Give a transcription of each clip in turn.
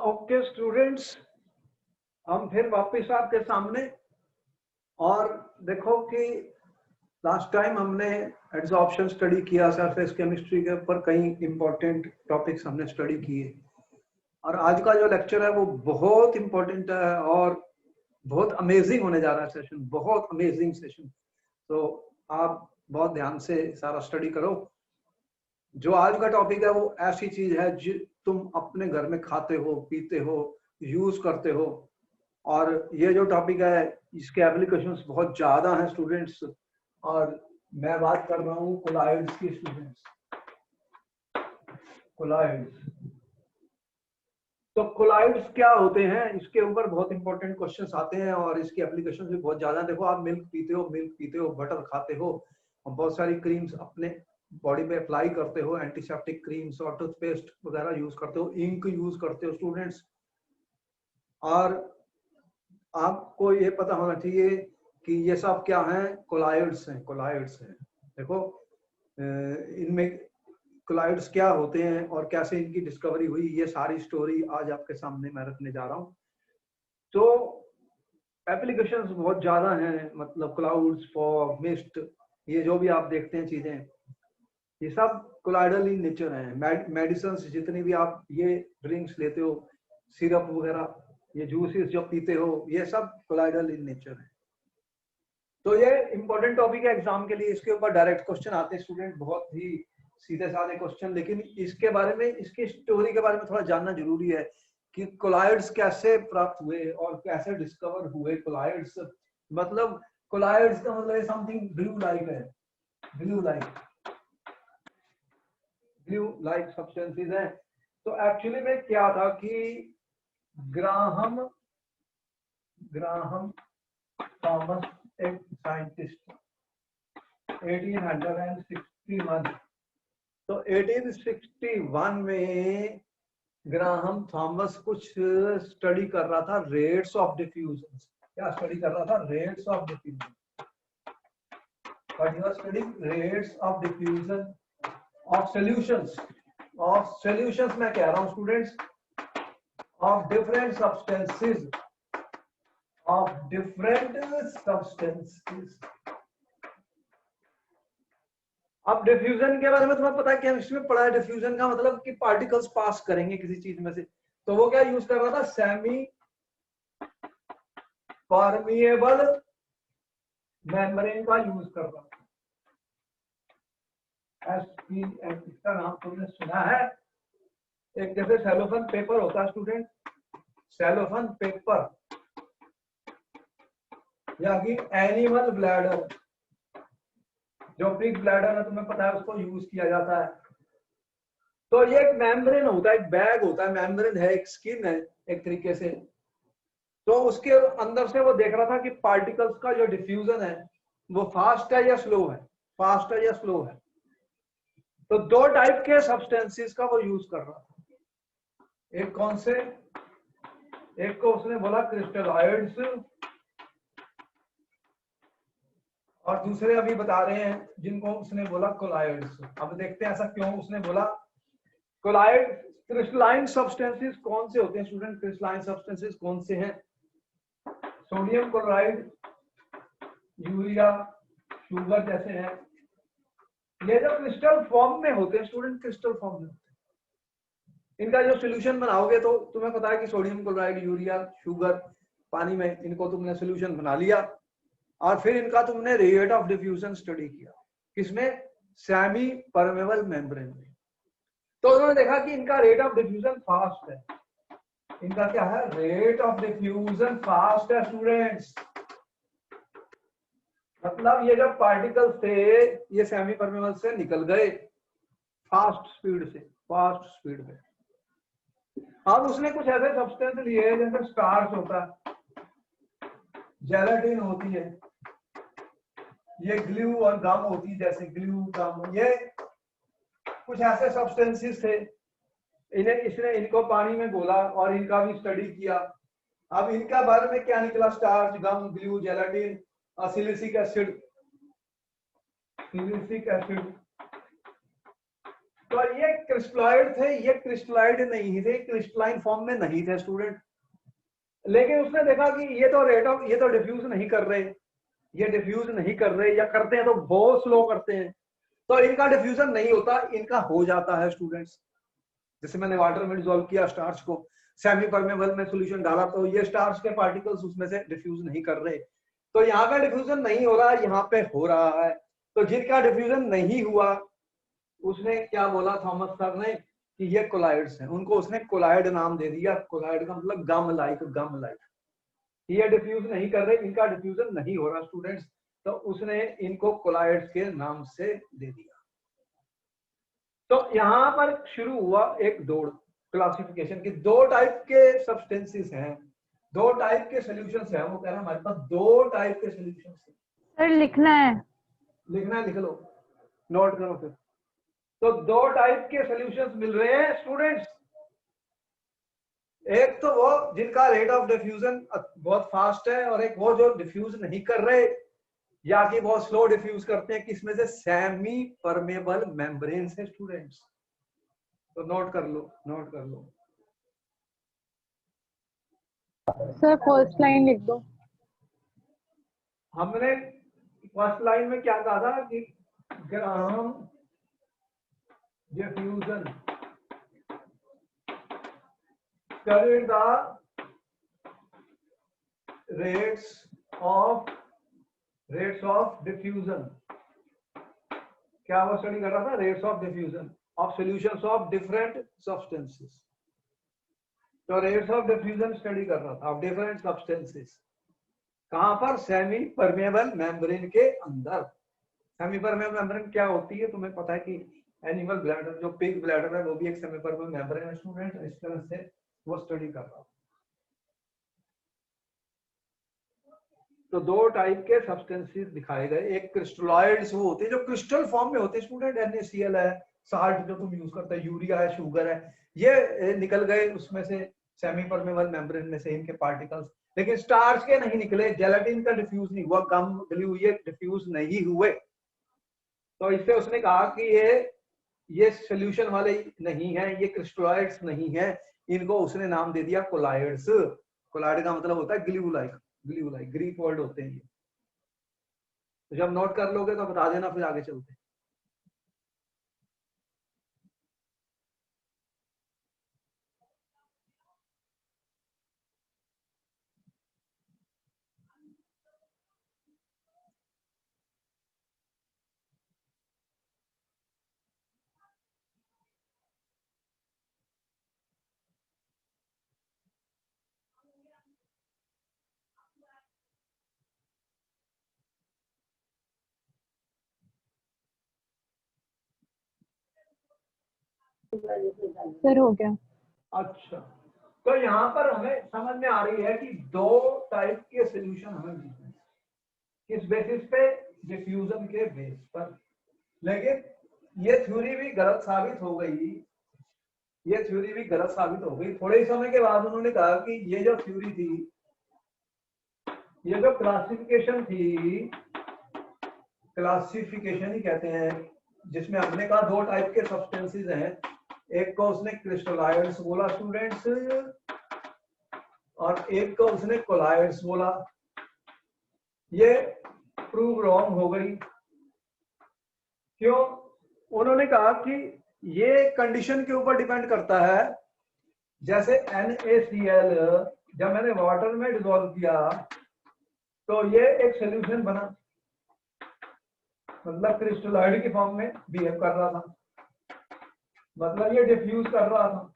Okay students, हम फिर वापस आपके सामने। और देखो कि लास्ट टाइम हमने एड्सॉर्प्शन स्टडी किया, सरफेस केमिस्ट्री के ऊपर कई इंपॉर्टेंट टॉपिक्स हमने स्टडी किए। और आज का जो लेक्चर है वो बहुत इंपॉर्टेंट है और बहुत अमेजिंग होने जा रहा है सेशन, बहुत अमेजिंग सेशन। तो आप बहुत ध्यान से सारा स्टडी करो। जो आज का टॉपिक है वो ऐसी चीज है जो तुम अपने घर में खाते हो, पीते हो, यूज करते हो। और ये जो टॉपिक है इसके एप्लीकेशंस बहुत ज्यादा हैं स्टूडेंट्स। और मैं बात कर रहा हूँ कोलॉइड्स की स्टूडेंट्स, कोलॉइड्स। तो कोलॉइड्स क्या होते हैं, इसके ऊपर बहुत इंपॉर्टेंट क्वेश्चंस आते हैं और इसकी एप्लीकेशन भी बहुत ज्यादा। देखो, आप मिल्क पीते हो, बटर खाते हो और बहुत सारी क्रीम्स अपने बॉडी पे अप्लाई करते हो, एंटीसेप्टिक क्रीम्स और टूथपेस्ट वगैरह यूज करते हो, इंक यूज करते हो स्टूडेंट्स। और आपको ये पता होना चाहिए कि ये सब क्या है, कोलॉइड्स हैं, कोलॉइड्स हैं। देखो इनमें कोलॉइड्स क्या होते हैं और कैसे इनकी डिस्कवरी हुई, ये सारी स्टोरी आज आपके सामने मैं रखने जा रहा हूँ। तो एप्लीकेशंस बहुत ज्यादा हैं, मतलब क्लाउड्स, फॉग, मिस्ट, ये जो भी आप देखते हैं चीजें, ये सब कोलॉइडल इन नेचर हैं। मेडिसिन जितनी भी आप ये ड्रिंक्स लेते हो, सिरप वगैरह, ये जूसेस जो पीते हो, ये सब कोलॉइडल इन नेचर है। तो ये इंपॉर्टेंट टॉपिक है एग्जाम के लिए। इसके ऊपर डायरेक्ट क्वेश्चन आते हैं स्टूडेंट, बहुत ही सीधे साधे क्वेश्चन। लेकिन इसके बारे में, इसकी स्टोरी के बारे में थोड़ा जानना जरूरी है कि कोलॉइड्स कैसे प्राप्त हुए और कैसे डिस्कवर हुए कोलॉइड्स। मतलब कोलॉइड्स का मतलब समथिंग ब्लू लाइक है, ब्लू लाइक सब्सटेंसेस हैं। तो एक्चुअली में क्या था कि ग्राहम थॉमस, एक साइंटिस्ट, 1861। तो 1861 में ग्राहम थॉमस कुछ स्टडी कर रहा था, रेट्स ऑफ डिफ्यूजन। क्या स्टडी कर रहा था? Rates of diffusion. But he was studying rates of diffusion of solutions, मैं कह रहा हूं students, of different substances, of different substances। अब डिफ्यूजन के बारे में तुम्हें पता है, केमिस्ट्री में पढ़ा है। डिफ्यूजन का मतलब कि पार्टिकल्स पास करेंगे किसी चीज में से। तो वो क्या यूज कर रहा था? सेमी परमिएबल मेम्ब्रेन का यूज कर रहा था। SPM, इसका नाम तुमने सुना है? एक जैसे सेलोफन पेपर होता है स्टूडेंट, सेलोफन पेपर, या कि एनिमल ब्लैडर, जो पिग ब्लैडर है तुम्हें पता है, उसको यूज किया जाता है। तो ये एक मेम्ब्रेन होता है, एक बैग होता है, मेम्ब्रेन है, एक स्किन है एक तरीके से। तो उसके अंदर से वो देख रहा था कि पार्टिकल्स का जो डिफ्यूजन है वो फास्ट है या स्लो है, फास्ट है या स्लो है। तो दो टाइप के सब्सटेंसेस का वो यूज कर रहा था। एक कौन से? एक को उसने बोला क्रिस्टलॉइड्स, और दूसरे अभी बता रहे हैं जिनको उसने बोला कोलॉइड्स। अब देखते हैं ऐसा क्यों उसने बोला। कोलॉइड, क्रिस्टलाइन सब्सटेंसेस कौन से होते हैं स्टूडेंट? क्रिस्टलाइन सब्सटेंसेस कौन से हैं? सोडियम क्लोराइड, यूरिया, शुगर जैसे हैं। ये जो क्रिस्टल फॉर्म में होते हैं स्टूडेंट, क्रिस्टल फॉर्म में होते हैं। इनका जो सोल्यूशन बनाओगे तो तुम्हें पता है कि सोडियम क्लोराइड, यूरिया, शुगर, पानी में इनको तुमने सोल्यूशन बना लिया और फिर इनका तुमने रेट ऑफ डिफ्यूजन स्टडी किया। किसमें? सेमी परमेबल मेम्ब्रेन में। तो उन्होंने देखा कि इनका रेट ऑफ डिफ्यूजन फास्ट है। इनका क्या है? रेट ऑफ डिफ्यूजन फास्ट है स्टूडेंट्स। मतलब ये जब पार्टिकल्स थे ये सेमी परमेबल से निकल गए फास्ट स्पीड से, फास्ट स्पीड में। अब उसने कुछ ऐसे सब्सटेंस लिए जैसे स्टार्च होता है, जेलेटिन होती है, ये ग्लू और गम होती है, जैसे ग्लू, गम, ये कुछ ऐसे सब्सटेंसेस थे। इसने इनको पानी में घोला और इनका भी स्टडी किया। अब इनका बारे में क्या निकला? स्टार्च, गम, ग्लू, जेलाटिन और सिलिसिक एसिड। सिलिसिक एसिड तो ये क्रिस्टलॉइड थे, ये क्रिस्टलॉइड नहीं थे, क्रिस्टलाइन फॉर्म में नहीं थे स्टूडेंट। लेकिन उसने देखा कि ये तो डिफ्यूज नहीं कर रहे, ये डिफ्यूज नहीं कर रहे, या करते हैं तो बहुत स्लो करते हैं, तो इनका डिफ्यूजन नहीं होता, इनका हो जाता है स्टूडेंट्स। जैसे मैंने वाटर में डिसॉल्व किया स्टार्च को, सेमी परमेबल में सॉल्यूशन डाला, तो ये स्टार्च के पार्टिकल्स उसमें से डिफ्यूज नहीं कर रहे, तो यहाँ पे डिफ्यूजन नहीं हो रहा, यहाँ पे हो रहा है। तो जिनका डिफ्यूजन नहीं हुआ उसने क्या बोला थॉमस सर ने कि ये कोलाइड्स हैं, उनको उसने कोलाइड नाम दे दिया। कोलाइड का मतलब गम लाइक, गम लाइक। ये डिफ्यूज नहीं कर रहे, इनका डिफ्यूजन नहीं हो रहा स्टूडेंट्स, तो उसने इनको कोलाइड्स के नाम से दे दिया। तो यहां पर शुरू हुआ एक दौड़ क्लासिफिकेशन की। दो टाइप के सब्सटेंसेस हैं, दो टाइप के सॉल्यूशंस हैं। वो कह रहा है हमारे पास दो टाइप के सॉल्यूशंस हैं। सर लिखना है, लिखना है, लिख लो, नोट करो फिर। तो दो टाइप के सॉल्यूशंस मिल रहे हैं स्टूडेंट्स। एक तो वो जिनका रेट ऑफ डिफ्यूजन बहुत फास्ट है, और एक वो जो डिफ्यूज नहीं कर रहे या कि बहुत स्लो डिफ्यूज करते हैं। किसमें से? सेमी परमेबल मेम्ब्रेन से स्टूडेंट्स। तो नोट कर लो, नोट कर लो। सर फर्स्ट लाइन लिख दो। हमने फर्स्ट लाइन में क्या कहा था कि ग्राम diffusion studied the rates of diffusion। क्या वो स्टडी कर रहा था? Rates of diffusion of solutions of different substances. तो रेट्स ऑफ डिफ्यूजन स्टडी कर रहा था ऑफ डिफरेंट सब्सटेंसेस। कहां पर? सेमी परमेबल मेम्ब्रेन के अंदर। सेमी परमेबल मेम्ब्रेन क्या होती है तुम्हें पता है कि एनिमल ब्लैडर, जो पिग ब्लैडर है, वो भी एक सेमी परमेबल मेम्ब्रेन है स्टूडेंट। इस तरह से वो स्टडी कर रहा था। तो दो टाइप के सब्सटेंसेस दिखाए गए। एक क्रिस्टलॉइड्स वो होते हैं जो क्रिस्टल फॉर्म में होते हैं स्टूडेंट। NaCl है, साल्ट जो तुम यूज करते हैं, यूरिया है, शुगर है, ये निकल गए उसमें से सेमी परमेबल मेम्ब्रेन में से इनके पार्टिकल्स। लेकिन स्टार्च के नहीं निकले, जेलेटिन का डिफ्यूज नहीं हुआ, गम ग्लू ये डिफ्यूज नहीं हुए। तो इससे उसने कहा कि ये सोल्यूशन वाले नहीं है, ये क्रिस्टलॉइड्स नहीं है, इनको उसने नाम दे दिया कोलाइड्स। कोलाइड का मतलब होता है glue like, glue like Greek word होते हैं ये। तो जब नोट कर लोगे तो बता देना, फिर आगे चलते हैं। सर हो गया। अच्छा, तो यहाँ पर हमें समझ में आ रही है कि दो टाइप के सॉल्यूशन हमें मिलते हैं। किस बेसिस पे? डिफ्यूजन के बेस पर। लेकिन ये थ्योरी भी गलत साबित हो गई, ये थ्योरी भी गलत साबित हो गई। थोड़े समय के बाद उन्होंने कहा कि ये जो थ्योरी थी, ये जो क्लासिफिकेशन थी, क्लासिफिकेशन ही कहते हैं, जिसमें हमने कहा दो टाइप के सब्सटेंसेस हैं। एक को उसने क्रिस्टलॉइड्स बोला स्टूडेंट्स, और एक को उसने कोलाइड्स बोला। ये प्रूव रॉन्ग हो गई। क्यों? उन्होंने कहा कि ये कंडीशन के ऊपर डिपेंड करता है। जैसे NaCl जब मैंने वाटर में डिसॉल्व किया तो ये एक सॉल्यूशन बना, मतलब क्रिस्टलॉइड की फॉर्म में बिहेव कर रहा था, मतलब ये डिफ्यूज कर रहा था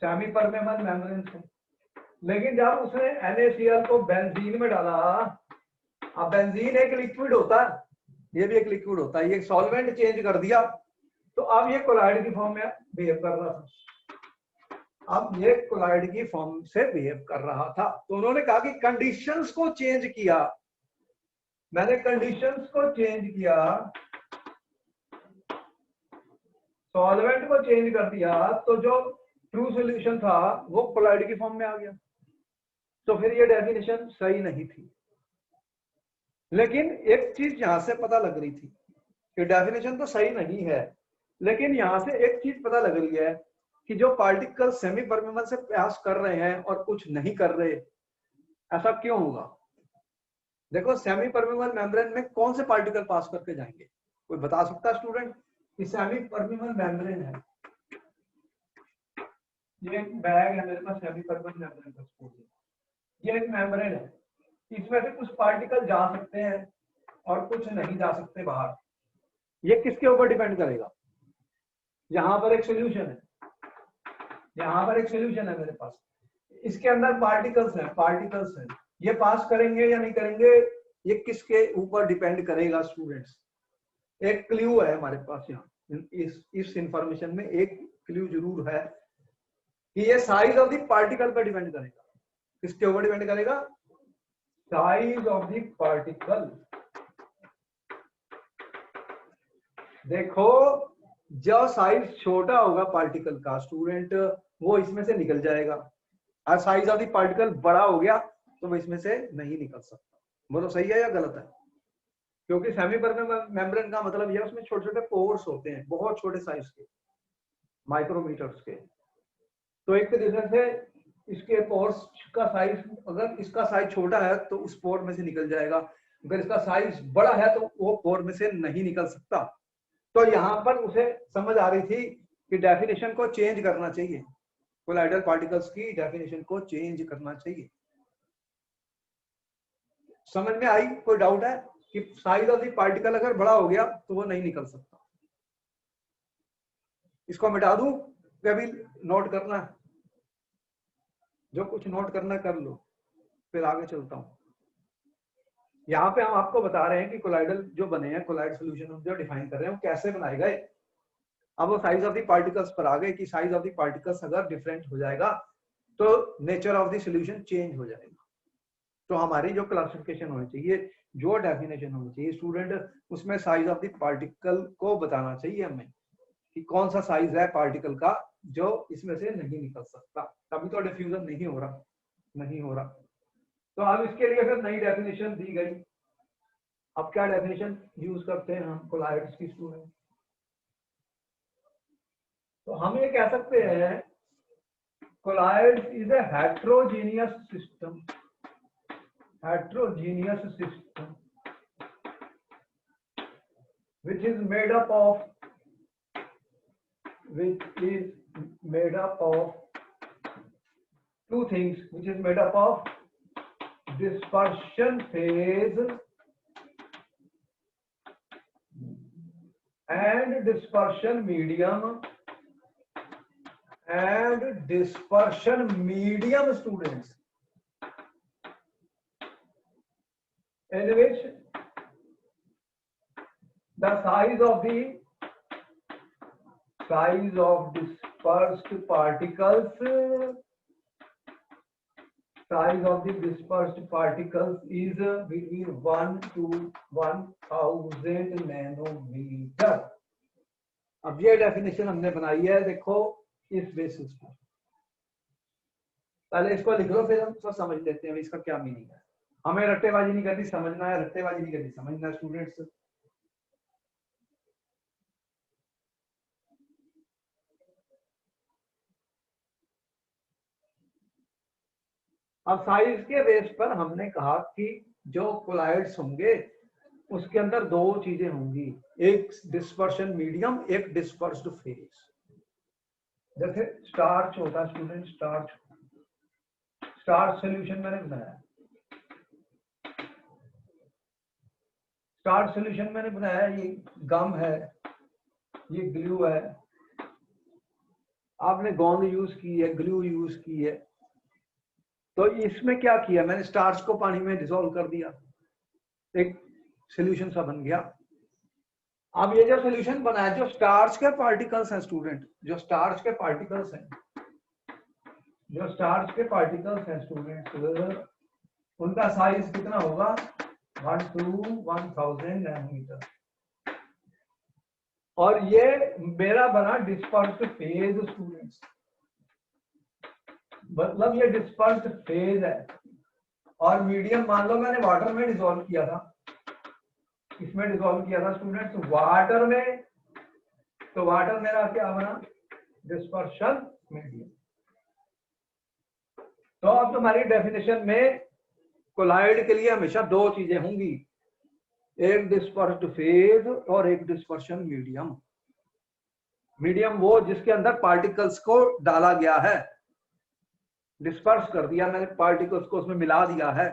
सेमी परमेबल मेम्ब्रेन से। लेकिन जब उसने NaCl को बेंजीन में डाला, अब बेंजीन एक लिक्विड होता है, ये भी एक लिक्विड होता है, ये सॉल्वेंट चेंज कर दिया, तो अब ये कोलाइड की फॉर्म में बिहेव कर रहा था। अब ये कोलाइड की फॉर्म से बिहेव कर रहा था। तो उन्होंने कहा कि कंडीशंस को चेंज किया, मैंने कंडीशंस को चेंज किया, सॉल्वेंट को चेंज कर दिया, तो जो ट्रू सॉल्यूशन था वो कोलाइड की फॉर्म में आ गया। तो फिर ये डेफिनेशन सही नहीं थी। लेकिन एक चीज यहां से पता लग रही थी कि डेफिनेशन तो सही नहीं है, लेकिन यहाँ से एक चीज पता लग रही है कि जो पार्टिकल सेमी परमेबल से पास कर रहे हैं और कुछ नहीं कर रहे, ऐसा क्यों होगा? देखो सेमी परमेबल मेम्ब्रेन में कौन से पार्टिकल पास करके जाएंगे, कोई बता सकता है स्टूडेंट? कि सेमी परमेबल मेम्ब्रेन है, ये एक बैग है मेरे पास सेमी परमेबल मेम्ब्रेन का, सपोज ये एक मेम्ब्रेन है, इसमें से कुछ पार्टिकल जा सकते हैं और कुछ नहीं जा सकते बाहर। ये किसके ऊपर डिपेंड करेगा? यहाँ पर एक सोल्यूशन है, यहाँ पर एक सोल्यूशन है मेरे पास, इसके अंदर पार्टिकल्स हैं, ये पास करेंगे या नहीं करेंगे, ये किसके ऊपर डिपेंड करेगा स्टूडेंट्स? एक क्लू है हमारे पास यहाँ, इस इंफॉर्मेशन में एक क्लू जरूर है कि ये साइज ऑफ द पार्टिकल पर डिपेंड करेगा। किसके ऊपर डिपेंड करेगा? Size of the particle. देखो जो साइज छोटा होगा पार्टिकल का स्टूडेंट, वो इसमें से निकल जाएगा, और साइज ऑफ द पार्टिकल बड़ा हो गया तो वो इसमें से नहीं निकल सकता। बोलो सही है या गलत है? क्योंकि सेमी परमेबल मेम्ब्रेन का मतलब यह उसमें छोटे छोटे पोर्स होते हैं, बहुत छोटे साइज के, माइक्रोमीटर्स के। तो एक तरीके से इसके पोर्स का साइज, अगर इसका साइज छोटा है तो उस पोर में से निकल जाएगा, अगर इसका साइज बड़ा है तो वो पोर में से नहीं निकल सकता। तो यहाँ पर उसे समझ आ रही थी कि डेफिनेशन को चेंज करना चाहिए, कोलाइडल पार्टिकल्स की डेफिनेशन को चेंज करना चाहिए। समझ में आई? कोई डाउट है कि साइज ऑफ द पार्टिकल अगर बड़ा हो गया तो वो नहीं निकल सकता? इसको मिटा दूं कि अभी नोट करना है? जो कुछ नोट करना कर लो, फिर आगे चलता हूं। यहाँ पे हम आपको बता रहे हैं कि कोलाइडल जो बने हैं, कोलाइड सोल्यूशन हम जो डिफाइन कर रहे हैं वो कैसे बनाए गए। अब वो साइज ऑफ द पार्टिकल्स पर आ गए कि साइज ऑफ द पार्टिकल्स अगर डिफरेंट हो जाएगा तो nature of the solution change हो जाएगा। तो हमारी जो क्लासिफिकेशन होनी चाहिए, जो डेफिनेशन होनी चाहिए स्टूडेंट, उसमें साइज ऑफ द पार्टिकल को बताना चाहिए हमें कि कौन सा साइज है पार्टिकल का जो इसमें से नहीं निकल सकता, तभी तो डिफ्यूजन नहीं हो रहा। तो अब इसके लिए फिर नई डेफिनेशन दी गई। अब क्या डेफिनेशन यूज करते हैं हम कोलाइड्स की स्टूडेंट? तो हम ये कह सकते हैं colloids is a heterogeneous system, which is made up of two things, which is made up of dispersion phase and dispersion medium, students, in which the size of dispersed particles is between 1 to 1000 nanometre. अब ये definition हमने बनाई है, देखो इस basis पर। पहले इसको लिख लो, फिर हम इसको समझ लेते हैं इसका क्या मीनिंग है। हमें रट्टेबाजी नहीं करनी, समझना है, रट्टेबाजी नहीं करनी, समझना है स्टूडेंट्स। अब साइज के बेस पर हमने कहा कि जो कोलाइड्स होंगे उसके अंदर दो चीजें होंगी, एक डिस्पर्शन मीडियम, एक डिस्पर्स्ड फेज। जैसे स्टार्च होता है स्टूडेंट, स्टार्च सॉल्यूशन मैंने बनाया, ये गम है, ये ग्लू है, आपने गोंद यूज की है, ग्लू यूज की है। तो इसमें क्या किया मैंने, स्टार्च को पानी में डिसॉल्व कर दिया, एक सॉल्यूशन सा बन गया। अब ये जो सॉल्यूशन बना है, जो स्टार्च के पार्टिकल्स हैं स्टूडेंट, जो स्टार्च के पार्टिकल्स हैं स्टूडेंट, उनका साइज कितना होगा, 1 to 1000 नैनोमीटर। और ये मेरा बना डिस्पर्स्ड फेज स्टूडेंट्स, मतलब ये डिस्पर्स्ड फेज है। और मीडियम मान लो मैंने वाटर में डिसॉल्व किया था, इसमें डिसॉल्व किया था स्टूडेंट्स वाटर में, तो वाटर मेरा क्या बना, डिस्पर्शन मीडियम। तो अब तुम्हारी डेफिनेशन में कोलाइड के लिए हमेशा दो चीजें होंगी, एक डिस्पर्स्ड फेज और एक डिस्पर्शन मीडियम। मीडियम वो जिसके अंदर पार्टिकल्स को डाला गया है, डिस्पर्स कर दिया मैंने पार्टिकल्स को, उसमें मिला दिया है,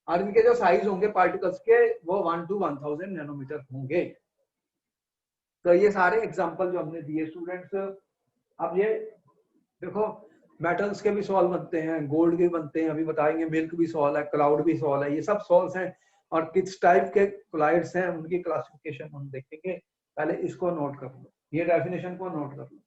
और इनके जो साइज होंगे पार्टिकल्स के वो 1 to 1000 नैनोमीटर होंगे। तो ये सारे एग्जांपल जो हमने दिए स्टूडेंट्स। अब ये देखो मेटल्स के भी सॉल बनते हैं, गोल्ड के बनते हैं, अभी बताएंगे, मिल्क भी सॉल है, क्लाउड भी सॉल है, ये सब सॉल्स हैं। और किस टाइप के कोलाइड्स हैं उनकी क्लासिफिकेशन हम देखेंगे। पहले इसको नोट कर लो, ये डेफिनेशन को नोट कर लो।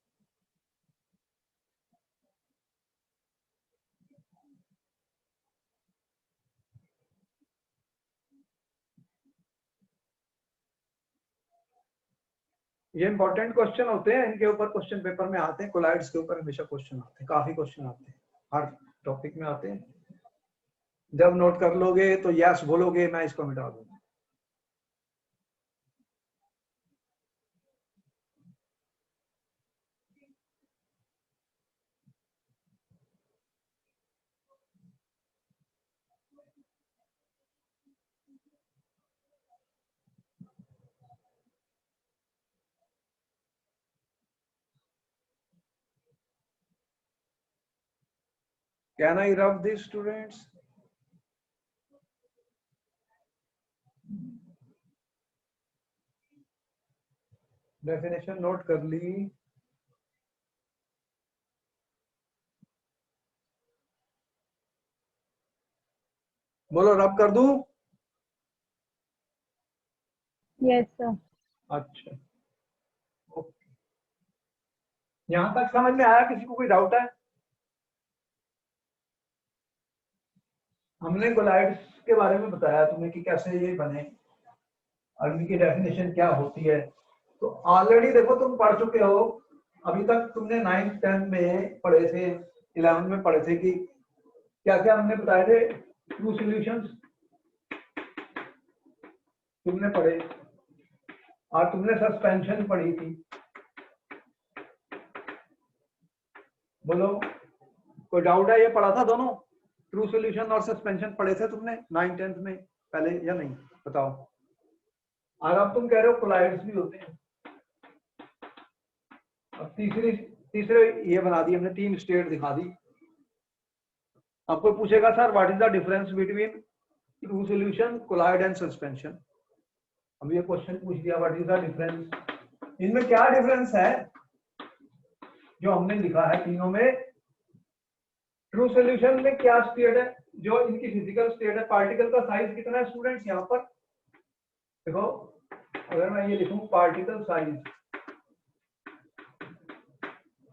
ये इंपॉर्टेंट क्वेश्चन होते हैं, इनके ऊपर क्वेश्चन पेपर में आते हैं, कोलाइड्स के ऊपर हमेशा क्वेश्चन आते हैं, काफी क्वेश्चन आते हैं, हर टॉपिक में आते हैं। जब नोट कर लोगे तो यस बोलोगे, मैं इसको मिटा दूंगा। Can I rub this, students? Definition note कर ली? बोलो रब कर दूं? Yes sir. अच्छा, ओके, यहां तक समझ में आया? किसी को कोई डाउट है? हमने कोलाइड्स के बारे में बताया तुम्हें कि कैसे ये बने और इनकी डेफिनेशन क्या होती है। तो ऑलरेडी देखो तुम पढ़ चुके हो, अभी तक तुमने 9th 10th में पढ़े थे, 11th में पढ़े थे कि क्या क्या हमने बताए थे, ट्रू सॉल्यूशंस तुमने पढ़े, और तुमने सस्पेंशन पढ़ी थी। बोलो कोई डाउट है? ये पढ़ा था दोनों, ट्रू सॉल्यूशन और सस्पेंशन पढ़े थे तुमने 9th 10th में पहले या नहीं, बताओ। और अब तुम कह रहे हो कोलाइड्स भी होते हैं। अब तीसरे ये बना दी हमने, 3 स्टेट दिखा दी। अब कोई पूछेगा sir what is the difference between true solution, colloid and suspension. अब ये क्वेश्चन पूछ दिया व्हाट इज द डिफरेंस, इनमें क्या डिफरेंस है जो हमने लिखा है तीनों में। ट्रू सॉल्यूशन में क्या स्टेट है, जो इनकी फिजिकल स्टेट है, पार्टिकल का साइज कितना है स्टूडेंट्स। यहाँ पर देखो, अगर मैं ये लिखूं पार्टिकल साइज,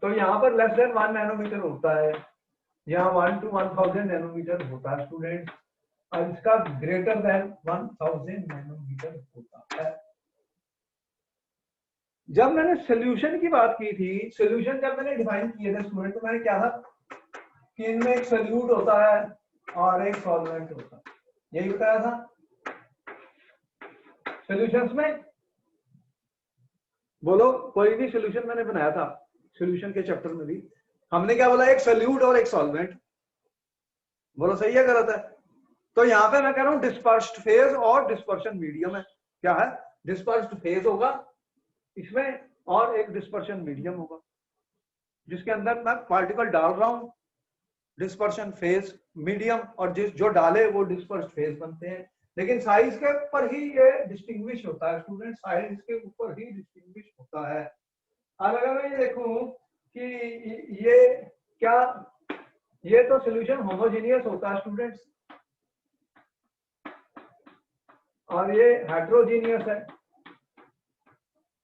तो यहाँ पर लेस देन 1 नैनोमीटर होता है, यहाँ 1 to 1000 नैनोमीटर होता है स्टूडेंट, और इसका ग्रेटर देन 1000 नैनोमीटर होता है। जब मैंने सोल्यूशन की बात की थी, सोल्यूशन जब मैंने डिफाइन किए थे स्टूडेंट, तो मैंने क्या था कि इनमें एक सोल्यूट होता है और एक सॉल्वेंट होता है, यही बताया था सोल्यूशंस में। बोलो कोई भी सोल्यूशन मैंने बनाया था, सोल्यूशन के चैप्टर में भी हमने क्या बोला, एक सोल्यूट और एक सॉल्वेंट। बोलो सही है गलत है? तो यहाँ पे मैं कह रहा हूँ डिस्पर्स्ड फेज और डिस्पर्शन मीडियम है। क्या है? डिस्पर्स्ड फेज होगा इसमें और एक डिस्पर्शन मीडियम होगा जिसके अंदर मैं पार्टिकल डाल रहा हूँ, डिस्पर्शन फेज मीडियम, और जिस जो डाले वो डिस्पर्स्ड फेज बनते हैं। लेकिन साइज के ऊपर ही ये डिस्टिंग्विश होता है स्टूडेंट, साइज के ऊपर ही डिस्टिंग्विश होता है। अब अगर मैं ये देखूं कि ये क्या, ये तो सॉल्यूशन होमोजेनियस होता है स्टूडेंट्स, और ये हेट्रोजीनियस है।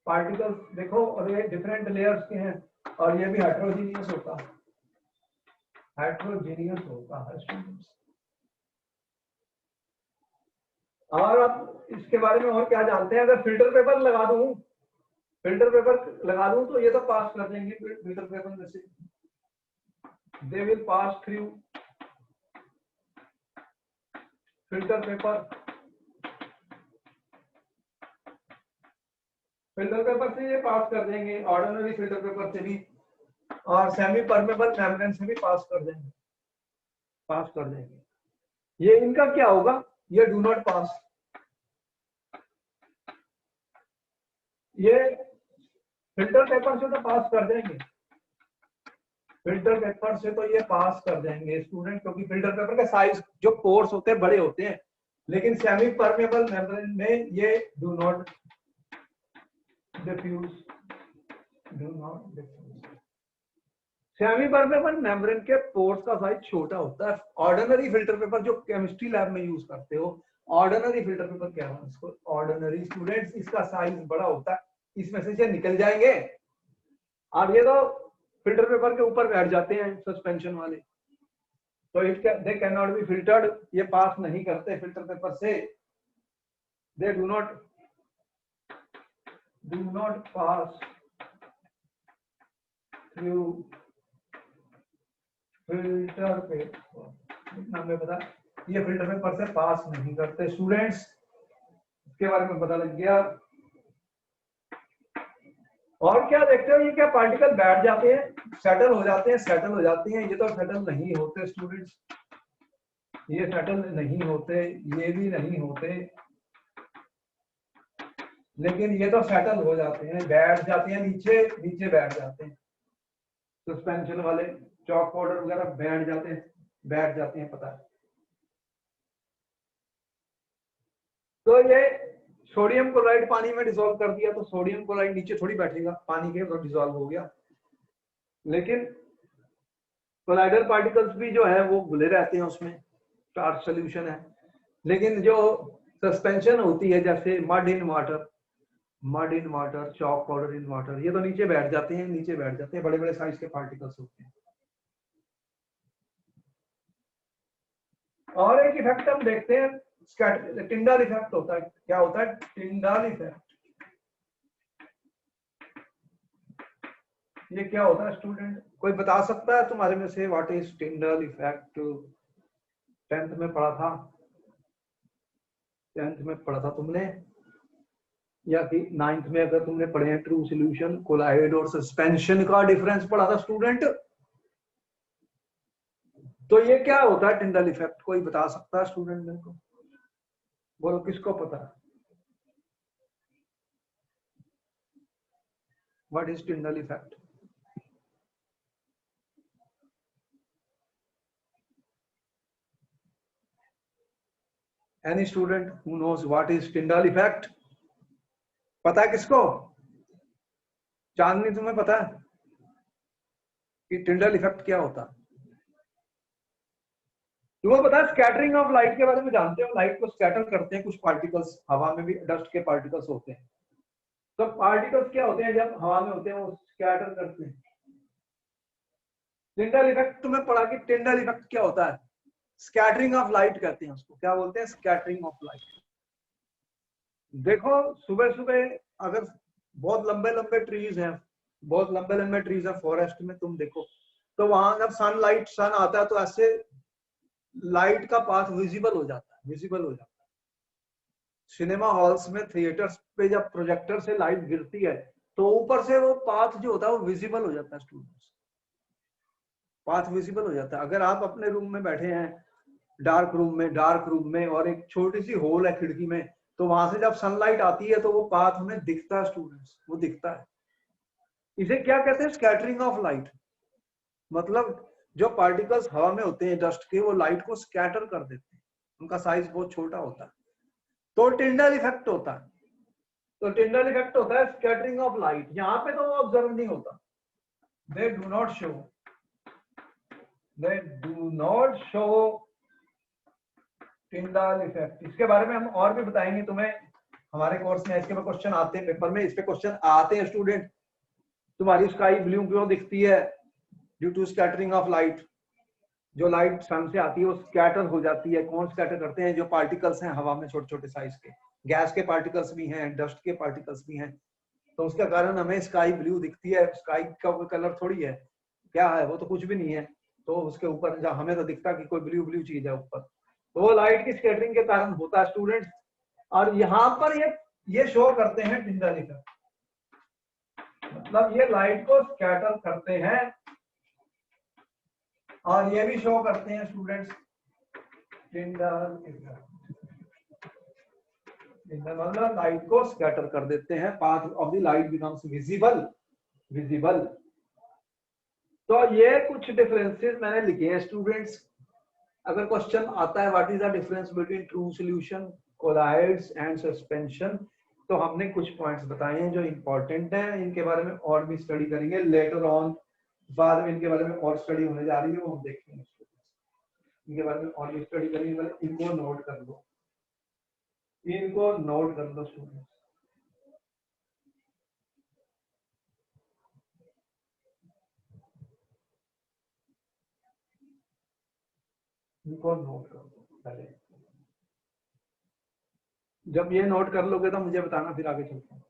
पार्टिकल्स देखो, और ये डिफरेंट लेयर्स के हैं, और ये भी हेट्रोजीनियस होता है, हेट्रोजीनियस होता है स्टूडेंट्स। और अब इसके बारे में और क्या जानते हैं? अगर फिल्टर पेपर लगा दूं, फिल्टर पेपर लगा दूं तो ये तो पास कर देंगे फिल्टर पेपर में से, they will pass through filter paper. Filter paper से ये पास कर देंगे, ऑर्डिनरी फिल्टर पेपर से भी, और सेमी परमेबल मेम्ब्रेन से भी पास कर देंगे, पास कर देंगे। ये इनका क्या होगा, ये डू नॉट पास। ये फिल्टर पेपर से तो पास कर देंगे, फिल्टर पेपर से तो ये पास कर देंगे स्टूडेंट, क्योंकि फिल्टर पेपर का साइज जो पोर्स होते हैं बड़े होते हैं, लेकिन सेमी परमेबल मेम्ब्रेन में ये do not diffuse, do not diffuse. Semi permeable membrane के पोर्स का साइज छोटा होता है। ऑर्डिनरी फिल्टर पेपर जो केमिस्ट्री लैब में यूज करते हो, ऑर्डिनरी फिल्टर पेपर क्या है इसको, ऑर्डिनरी स्टूडेंट्स, इसका साइज बड़ा होता है, इसमें से निकल जाएंगे। अब ये तो फिल्टर पेपर के ऊपर बैठ जाते हैं सस्पेंशन वाले, तो they can not be filtered, ये पास नहीं करते फिल्टर पेपर से, they do not pass through filter paper. इतना हमें पता, ये फिल्टर पेपर से पास नहीं करते स्टूडेंट्स, इसके बारे में पता लग गया। और क्या देखते हो, ये क्या पार्टिकल बैठ जाते हैं, सेटल हो जाते हैं, सेटल हो जाते हैं, ये तो सेटल नहीं होते स्टूडेंट्स, ये सेटल नहीं होते, ये भी नहीं होते, लेकिन ये तो सेटल हो जाते हैं, बैठ जाते हैं, नीचे नीचे बैठ जाते हैं, सस्पेंशन वाले चॉक पाउडर वगैरह बैठ जाते हैं, पता है। तो ये सोडियम क्लोराइड पानी में डिसॉल्व कर दिया, तो सोडियम क्लोराइड नीचे थोड़ी बैठेगा, पानी के तो डिसॉल्व हो गया, लेकिन कोलाइडल पार्टिकल्स भी जो है वो घुले रहते हैं, उसमें स्टार्च सोल्यूशन है। लेकिन जो सस्पेंशन होती है, जैसे mud in water, chalk powder in water, ये तो नीचे बैठ जाते हैं, बड़े बड़े साइज के पार्टिकल्स होते हैं। और एक इफेक्ट हम देखते हैं, टिंडल इफेक्ट होता है। क्या होता है? Tyndall effect. ये क्या होता है स्टूडेंट, कोई बता सकता है तुम्हारे में से, what is Tyndall effect? 10th में पढ़ा था, 10th में पढ़ा था तुमने, या कि 9th में अगर तुमने पढ़े हैं ट्रू सॉल्यूशन, कोलाइड और सस्पेंशन का डिफरेंस पढ़ा था स्टूडेंट। तो ये क्या होता है टिंडल इफेक्ट, कोई बता सकता है स्टूडेंट मेरे को? बोलो किसको पता है? What is Tyndall effect? Any student who knows what is Tyndall effect? पता है किसको? चांदनी तुम्हें पता है कि टिंडल इफेक्ट क्या होता है? तुम्हें पता है स्कैटरिंग ऑफ लाइट के बारे में जानते हो? लाइट को स्कैटर करते हैं कुछ पार्टिकल्स, हवा में भी डस्ट के पार्टिकल्स होते हैं। तो पार्टिकल्स क्या होते हैं जब हवा में होते हैं, वो स्कैटर करते हैं। टिंडल इफेक्ट तुमने पढ़ा कि टिंडल इफेक्ट क्या होता है? स्कैटरिंग ऑफ लाइट कहते हैं उसको। क्या बोलते हैं? Scattering of light. देखो सुबह सुबह अगर बहुत लंबे लंबे ट्रीज हैं, फॉरेस्ट में, तुम देखो तो वहां जब सन आता है तो ऐसे लाइट का पाथ विजिबल हो जाता है। सिनेमा हॉल्स में, थिएटर्स पे जब प्रोजेक्टर से लाइट गिरती है तो ऊपर से वो पाथ जो होता है वो विजिबल हो जाता है स्टूडेंट्स, पाथ विजिबल हो जाता है। अगर आप अपने रूम में बैठे हैं, डार्क रूम में और एक छोटी सी होल है खिड़की में, तो वहां से जब सनलाइट आती है तो वो पाथ हमें दिखता है स्टूडेंट्स, वो दिखता है। इसे क्या कहते हैं? Scattering of light. मतलब जो पार्टिकल्स हवा में होते हैं डस्ट के, वो लाइट को स्कैटर कर देते हैं, उनका साइज बहुत छोटा होता है, तो टिंडल इफेक्ट होता है। तो टिंडल इफेक्ट होता है स्कैटरिंग ऑफ लाइट। यहाँ पे तो वो ऑब्जर्व नहीं होता, they do not show Tyndall effect. इसके बारे में हम और भी बताएंगे तुम्हें हमारे कोर्स में, इसके में क्वेश्चन आते हैं पेपर में, इस पे क्वेश्चन आते हैं स्टूडेंट। तुम्हारी स्काई ब्लू क्यों दिखती है? Due to scattering of light. जो लाइट सन से आती है वो स्कैटर हो जाती है। कौन स्कैटर करते हैं? जो पार्टिकल्स हैं हवा में, छोटे छोटे साइज के, गैस के पार्टिकल्स भी हैं, डस्ट के पार्टिकल्स भी हैं, तो उसके कारण हमें स्काई ब्लू दिखती है। स्काई का कोई कलर थोड़ी है, क्या है वो? तो कुछ भी नहीं है। तो उसके ऊपर जब हमें तो दिखता कि कोई ब्लू ब्लू चीज है ऊपर, तो वो लाइट की स्कैटरिंग के कारण होता है स्टूडेंट्स। और यहाँ पर ये शो करते हैं टिंडल इफेक्ट। मतलब ये लाइट को स्कैटर करते हैं और ये भी शो करते हैं स्टूडेंट्स मतलब लाइट को स्कैटर कर देते हैं, path of the light becomes visible. तो ये कुछ डिफरेंसेस मैंने लिखे हैं स्टूडेंट्स। अगर क्वेश्चन आता है what is the difference between true solution, colloids and suspension, तो हमने कुछ पॉइंट्स बताए हैं जो इंपॉर्टेंट हैं। इनके बारे में और भी स्टडी करेंगे लेटर ऑन, बाद में इनके बारे में और स्टडी होने जा रही है, वो हम देखेंगे। इनके बारे में और भी स्टडी करेंगे, इनको नोट कर लो, इनको नोट कर लो स्टूडेंट्स। इनको नोट कर लो पहले, जब ये नोट कर लोगे तो मुझे बताना, फिर आगे चलते हैं।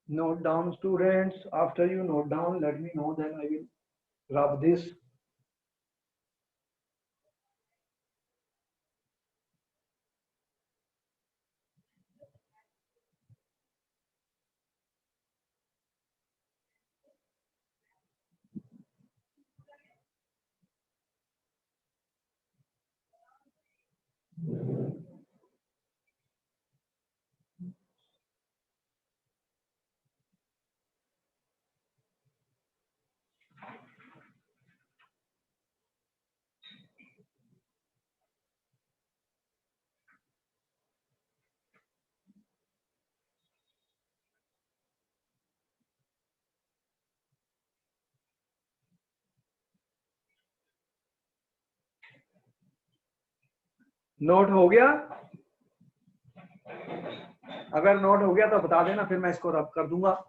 Note down students, after you note down let me know, then I will rub this. Note हो गया? अगर नोट हो गया तो बता देना, फिर मैं इसको रब कर दूंगा।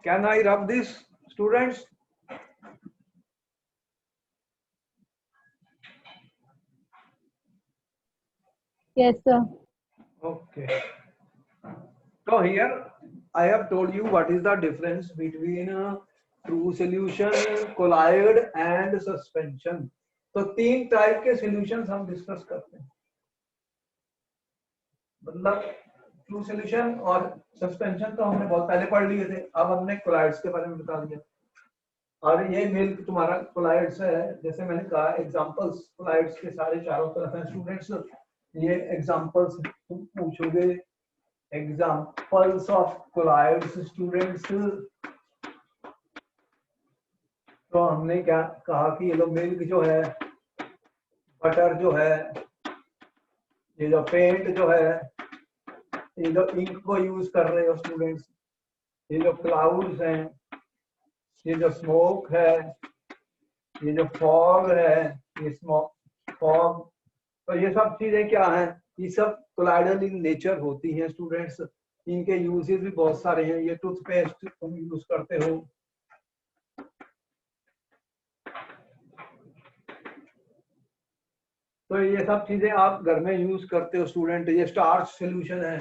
Can I rub this, students? Yes, sir. Okay. So here I have told you what is the difference between true solution, colloid and suspension. तो तीन टाइप के सॉल्यूशंस हम डिस्कस करते हैं, मतलब ट्रू सॉल्यूशन और सस्पेंशन तो हमने बहुत पहले पढ़ लिए थे, अब हमने कोलाइड्स के बारे में बता दिया। और ये मिल्क तुम्हारा कोलाइड्स है, जैसे मैंने कहा एग्जांपल्स कोलाइड्स के सारे चारों तरफ हैं स्टूडेंट्स। ये एग्जांपल्स तुम पूछोगे, एग्जांपल्स ऑफ कोलाइड्स स्टूडेंट्स। तो हमने क्या कहा कि ये लो मिल्क जो है, बटर जो है, ये जो पेंट जो है, ये जो इंक को यूज कर रहे हो स्टूडेंट्स, ये जो क्लाउड्स हैं, ये जो स्मोक है, ये जो फॉग है, ये स्मोक फॉग, तो ये सब चीजें क्या हैं, ये सब कोलाइडल इन नेचर होती हैं स्टूडेंट्स। इनके यूजेस भी बहुत सारे हैं। ये टूथपेस्ट तुम यूज करते हो, तो ये सब चीजें आप घर में यूज करते हो स्टूडेंट। ये स्टार्च सॉल्यूशन है,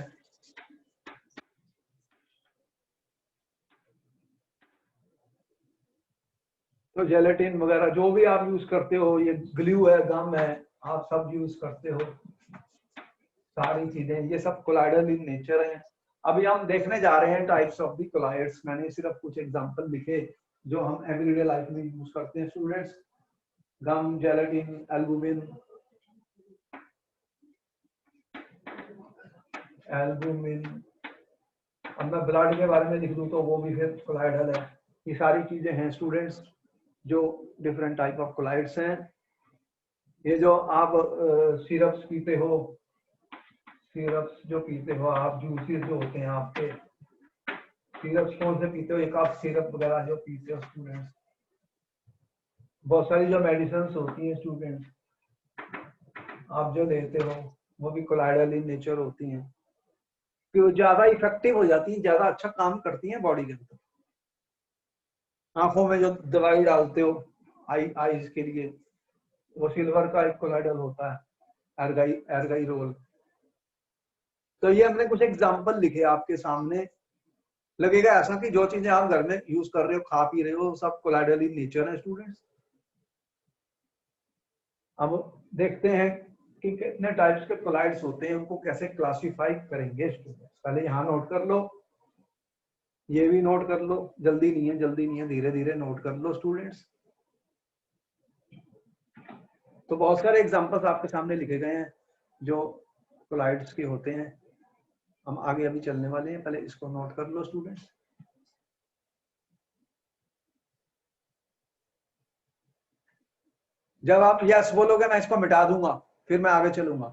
तो जेलेटिन वगैरह जो भी आप यूज करते हो, ये ग्लू है, गम है, आप सब यूज करते हो। सारी चीजें ये सब कोलाइडल इन नेचर हैं। अभी हम देखने जा रहे हैं टाइप्स ऑफ द कोलाइड्स। मैंने सिर्फ कुछ एग्जांपल लिखे जो हम एवरीडे लाइफ में यूज करते हैं स्टूडेंट्स। गम, जेलेटिन, एल्बुमिन, अब मैं ब्लड के बारे में लिख दूं तो वो भी फिर कोलाइडल है। ये सारी चीजें हैं स्टूडेंट्स जो डिफरेंट टाइप ऑफ कोलाइड्स हैं। ये जो आप सिरप्स पीते हो, सिरप्स जो पीते हो आप, जूसेस जो होते हैं आपके, सिरप्स कौन से पीते हो? एक आप सिरप वगैरह जो पीते हो स्टूडेंट्स, बहुत सारी जो मेडिसिन होती हैं स्टूडेंट्स आप जो लेते हो वो भी कोलाइडल इन नेचर होती हैं, कि वो ज्यादा इफेक्टिव हो जाती हैं, ज्यादा अच्छा काम करती हैं बॉडी के अंदर। आंखों में जो दवाई डालते हो आईज के लिए, वो सिल्वर का एक कोलाइडल होता है, एर्गाई रोल। तो ये हमने कुछ एग्जांपल लिखे आपके सामने। लगेगा ऐसा कि जो चीजें आप घर में यूज कर रहे हो, खा पी रहे हो, सब कोलाइडल इन नेचर है स्टूडेंट्स। अब देखते हैं कि कितने टाइप्स के कोलाइड्स होते हैं, उनको कैसे क्लासिफाई करेंगे स्टूडेंट्स। पहले यहाँ नोट कर लो, ये भी नोट कर लो, जल्दी नहीं है, जल्दी नहीं है, धीरे धीरे नोट कर लो स्टूडेंट्स। तो बहुत सारे एग्जांपल्स आपके सामने लिखे गए हैं जो कोलाइड्स के होते हैं। हम आगे अभी चलने वाले हैं, पहले इसको नोट कर लो स्टूडेंट्स। जब आप यस बोलोगे मैं इसको मिटा दूंगा, फिर मैं आगे चलूंगा।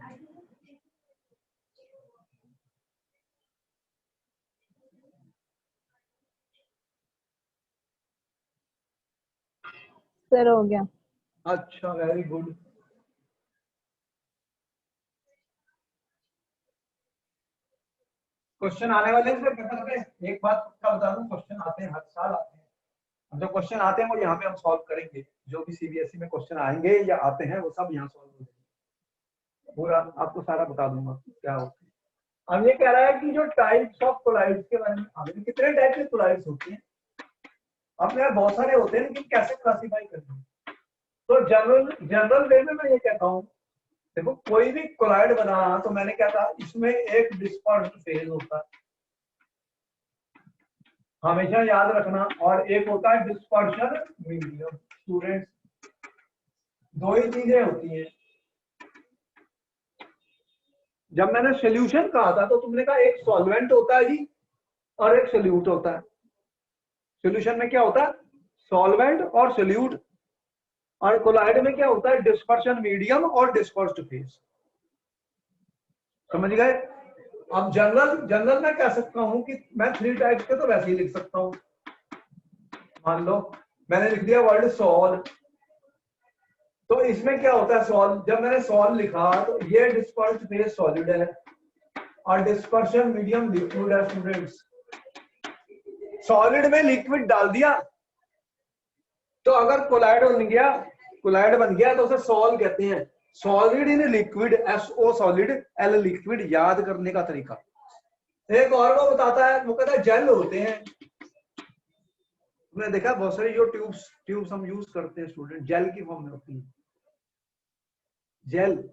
सर हो गया। अच्छा, वेरी गुड। क्वेश्चन आने वाले हैं पेपर में, एक बात पक्का बता दूं, क्वेश्चन आते हैं, हर साल आते हैं। जो क्वेश्चन आते हैं वो यहाँ पे हम सॉल्व करेंगे। जो भी सीबीएसई में क्वेश्चन आएंगे या आते हैं वो सब यहाँ सॉल्व होंगे। पूरा आपको सारा बता दूंगा क्या होता है। अब ये कह रहा है कि जो टाइप्स ऑफ कोलाइड्स के बारे में, आगे कितने टाइप के कोलाइड्स होती हैं? अब यार बहुत सारे होते हैं, लेकिन कैसे क्लासिफाई करते हैं? तो जनरल जनरल वे में मैं ये कहता हूँ, देखो कोई भी कोलाइड बना तो मैंने क्या कहा, इसमें एक डिस्पर्स्ड फेज होता है, हमेशा याद रखना, और एक होता है डिस्पर्शन मीडियम। स्टूडेंट्स, दो ही चीजें होती हैं। जब मैंने सॉल्यूशन कहा था तो तुमने कहा एक सॉल्वेंट होता है जी और एक सोल्यूट होता है। सॉल्यूशन में क्या होता है? सॉल्वेंट और सोल्यूट। और कोलाइड में क्या होता है? डिस्पर्शन मीडियम और डिस्पर्स्ड फेज। समझ गए? अब जनरल जनरल में कह सकता हूं कि मैं 3 टाइप्स के तो वैसे ही लिख सकता हूं। मान लो मैंने लिख दिया वर्ड सॉल, तो इसमें क्या होता है सॉल? जब मैंने सॉल लिखा तो ये डिस्पर्स्ड फेज सॉलिड है और डिस्पर्शन मीडियम लिक्विड है। स्टूडेंट्स, सॉलिड में लिक्विड डाल दिया तो अगर कोलाइड बन गया तो उसे सॉल कहते हैं। Solid in liquid, SO solid, L liquid, याद करने का तरीका। एक और वो बताता है, वो कहता है जेल होते हैं। तुमने देखा बहुत सारी जो ट्यूब्स हम यूज करते हैं स्टूडेंट, जेल की फॉर्म में होती है। जेल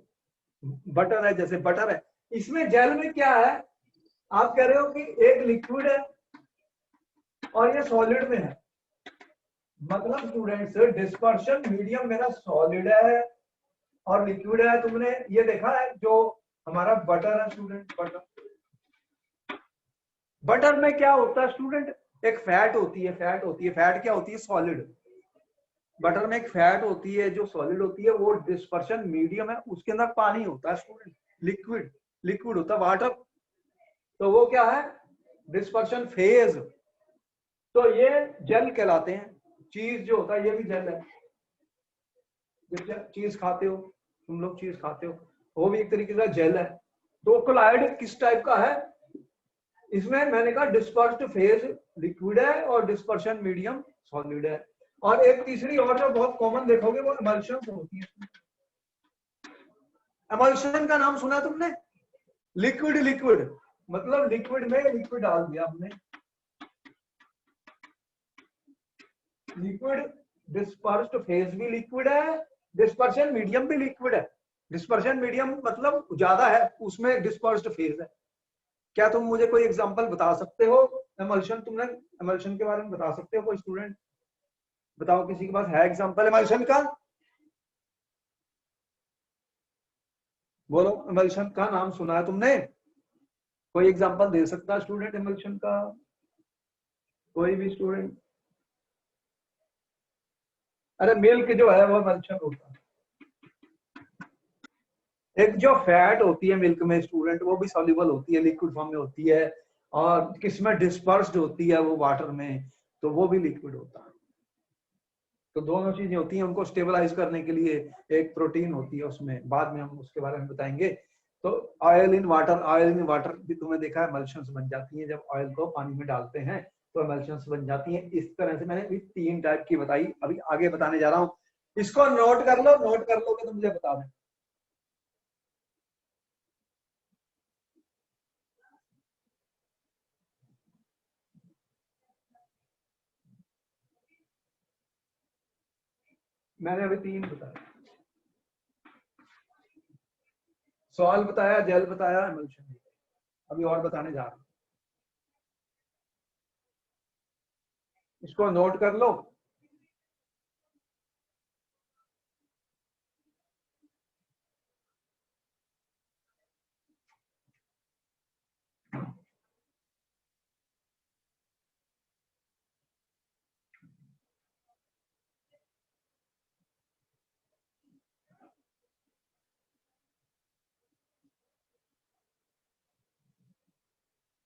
बटर है, जैसे बटर है, इसमें जेल में क्या है? आप कह रहे हो कि एक लिक्विड है और ये सॉलिड में है, मतलब स्टूडेंट्स डिस्पर्शन मीडियम मेरा सॉलिड है और लिक्विड है। तुमने ये देखा है जो हमारा बटर है स्टूडेंट, बटर में क्या होता है स्टूडेंट? एक फैट होती है, फैट क्या होती है? सॉलिड। बटर में एक फैट होती है जो सॉलिड होती है, वो डिस्पर्शन मीडियम है, उसके अंदर पानी होता है स्टूडेंट, लिक्विड होता है, वाटर। तो वो क्या है? Dispersion phase. तो ये जेल कहलाते हैं। चीज जो होता है ये भी जेल है। चीज खाते हो तुम लोग, चीज खाते हो, वो भी एक तरीके का जेल है। तो कोलाइड किस टाइप का है? इसमें मैंने कहा डिस्पर्स्ड फेज लिक्विड है और डिस्पर्शन मीडियम सॉलिड है। और एक तीसरी और जो बहुत कॉमन देखोगे वो एमल्शन होती है। एमल्शन का नाम सुना तुमने? लिक्विड मतलब लिक्विड में लिक्विड डाल दिया हमने। लिक्विड डिस्पर्स्ड फेज भी लिक्विड है, डिस्पर्शन मीडियम भी लिक्विड है। डिस्पर्शन मीडियम मतलब ज्यादा है, उसमें डिस्पर्स्ड फेज है। क्या तुम मुझे कोई एग्जांपल बता सकते हो एमल्शन? तुमने एमल्शन के बारे में बता सकते हो? कोई स्टूडेंट बताओ, किसी के पास है एग्जांपल एमल्शन का? बोलो, एमल्शन का नाम सुना है तुमने? कोई एग्जांपल दे सकता है स्टूडेंट एमल्शन का? कोई भी स्टूडेंट? अरे मिल्क जो है वो एमल्शन होता है। एक जो फैट होती है मिल्क में स्टूडेंट, वो भी सॉल्युबल होती है, लिक्विड फॉर्म में होती है, और किसमें डिस्पर्स्ड होती है वो वाटर में, तो वो भी लिक्विड होता है। तो दोनों चीजें होती हैं, उनको स्टेबलाइज करने के लिए एक प्रोटीन होती है उसमें, बाद में हम उसके बारे में बताएंगे। तो oil in water, oil in water भी तुमने देखा है, एमल्शंस बन जाती हैं जब ऑयल को पानी में डालते हैं तो एमल्शंस बन जाती हैं। इस तरह से मैंने अभी 3 टाइप की बताई, अभी आगे बताने जा रहा हूँ। इसको नोट कर लो, नोट कर लो तो मुझे बता दें। मैंने अभी 3 बताया, सॉल बताया, जेल बताया, एमल्शन। अभी और बताने जा रहा हूँ, इसको नोट कर लो।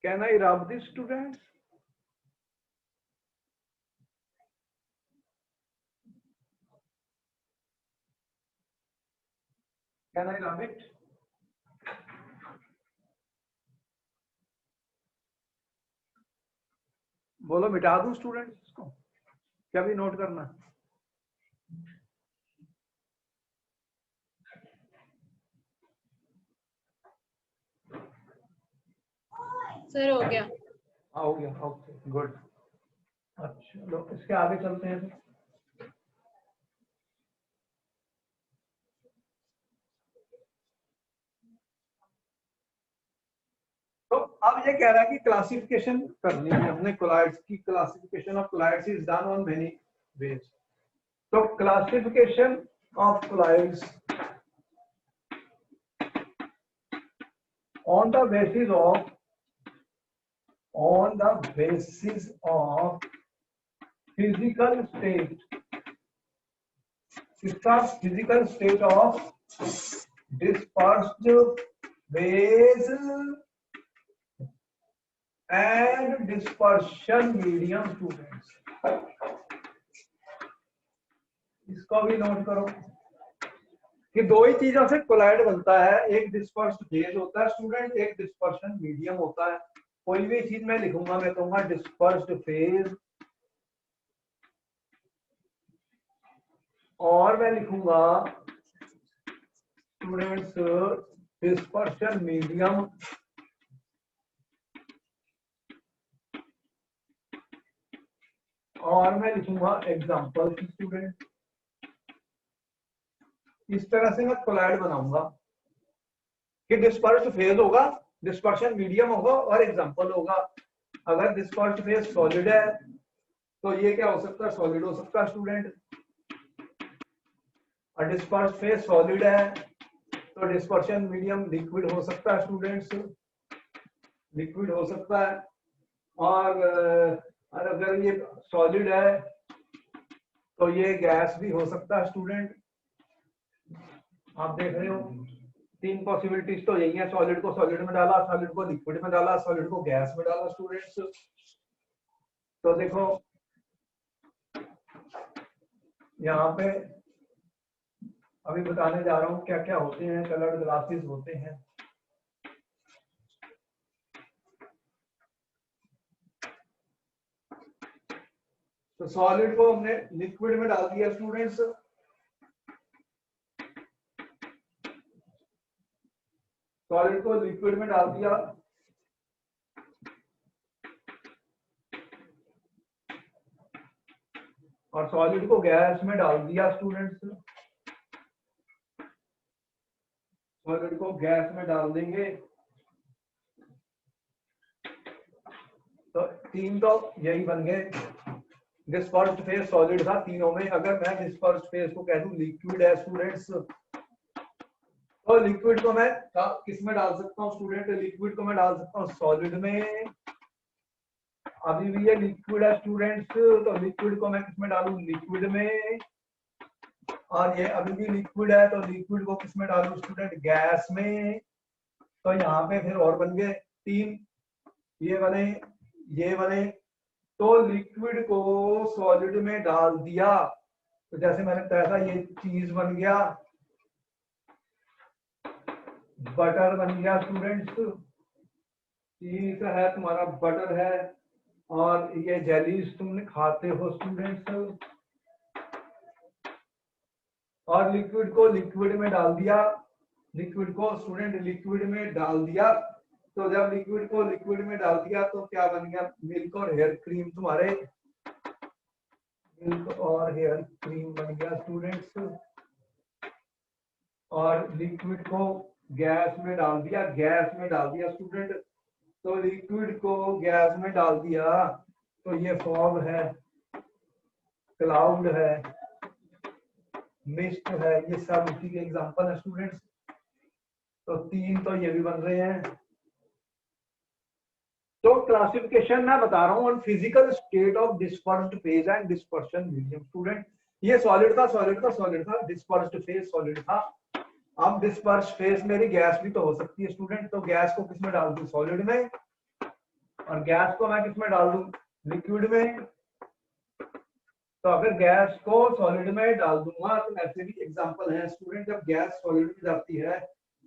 Can I rub this student? Can I rub it? बोलो, मिटा दूं स्टूडेंट इसको, क्या भी नोट करना? सर हो गया। हाँ हो गया, ओके गुड। अच्छा लो, इसके आगे चलते हैं फिर। तो अब ये कह रहा है कि क्लासिफिकेशन करनी है हमने कोलाइड्स की। Classification of colloids is done on many ways. तो classification of colloids on the basis of physical state, इसका physical state of dispersed phase and dispersion medium students। इसको भी नोट करो कि 2 ही चीजों से कोलाइड बनता है, एक डिस्पर्स्ड फेज होता है स्टूडेंट, एक डिस्पर्शन मीडियम होता है। कोई भी चीज मैं लिखूंगा, मैं कहूंगा डिस्पर्स्ड फेज, और मैं लिखूंगा स्टूडेंट्स डिस्पर्शन मीडियम, और मैं लिखूंगा एग्जांपल स्टूडेंट। इस तरह से मैं कोलाइड बनाऊंगा कि डिस्पर्स्ड फेज होगा, डिस्पर्शन मीडियम होगा और एग्जांपल होगा। अगर डिस्पर्स्ड फेज सॉलिड है तो ये क्या हो सकता है, सॉलिड हो सकता है स्टूडेंट। और डिस्पर्स्ड फेज सॉलिड है तो डिस्पर्शन मीडियम लिक्विड हो सकता है स्टूडेंट्स, लिक्विड हो सकता है। और अगर ये सॉलिड है तो ये गैस भी हो सकता है स्टूडेंट। आप देख रहे हो 3 पॉसिबिलिटीज तो यही है, सॉलिड को सॉलिड में डाला, सॉलिड को लिक्विड में डाला, सॉलिड को गैस में डाला स्टूडेंट्स। तो देखो यहाँ पे अभी बताने जा रहा हूँ क्या क्या होते हैं, कलर्ड ग्लासेस होते हैं। तो सॉलिड को हमने लिक्विड में डाल दिया स्टूडेंट्स, सॉलिड को लिक्विड में डाल दिया, और सॉलिड को गैस में डाल दिया स्टूडेंट्स, सॉलिड को गैस में डाल देंगे। तो 3 तो यही बन गए। डिस्पर्स्ड फेज सॉलिड था तीनों में, अगर मैं डिस्पर्स्ड फेज को कह दूं लिक्विड है स्टूडेंट्स, तो लिक्विड को मैं किस में डाल सकता हूँ स्टूडेंट, लिक्विड को मैं डाल सकता हूँ सॉलिड में। अभी भी ये लिक्विड है स्टूडेंट्स, तो लिक्विड को मैं किस में डालूं, लिक्विड में। और ये अभी भी लिक्विड है, तो लिक्विड को किसमें डालूं स्टूडेंट? गैस में। तो यहाँ पे फिर और बन गए 3, ये वाले। तो लिक्विड को सॉलिड में डाल दिया, तो जैसे मैंने बताया था ये चीज बन गया, बटर बन गया स्टूडेंट्स। चीज है तुम्हारा, बटर है, और ये जेलीज तुम खाते हो स्टूडेंट्स। और लिक्विड को लिक्विड में डाल दिया, लिक्विड को स्टूडेंट लिक्विड में डाल दिया। तो जब लिक्विड को लिक्विड में डाल दिया तो क्या बन गया? मिल्क और हेयर क्रीम तुम्हारे, मिल्क और हेयर क्रीम बन गया स्टूडेंट्स। और लिक्विड को गैस में डाल दिया, गैस में डाल दिया स्टूडेंट। तो लिक्विड को गैस में डाल दिया, तो ये फॉग है, क्लाउड है, मिस्ट है, ये सब उसी के एग्जांपल है स्टूडेंट्स। तो 3 तो ये भी बन रहे हैं। तो क्लासिफिकेशन मैं बता रहा हूँ on physical state of dispersed phase and dispersion medium student. ये सॉलिड था, सॉलिड था, सॉलिड था, डिस्पर्स्ड फेज सॉलिड था। अब डिस्पर्स फेज मेरी गैस भी तो हो सकती है स्टूडेंट, तो गैस को किसमें डाल दूं? सॉलिड में। और गैस को मैं किसमें डाल दूं? लिक्विड में। तो अगर गैस को सॉलिड में डाल दूंगा तो ऐसे भी एग्जांपल है स्टूडेंट, जब गैस सॉलिड में जाती है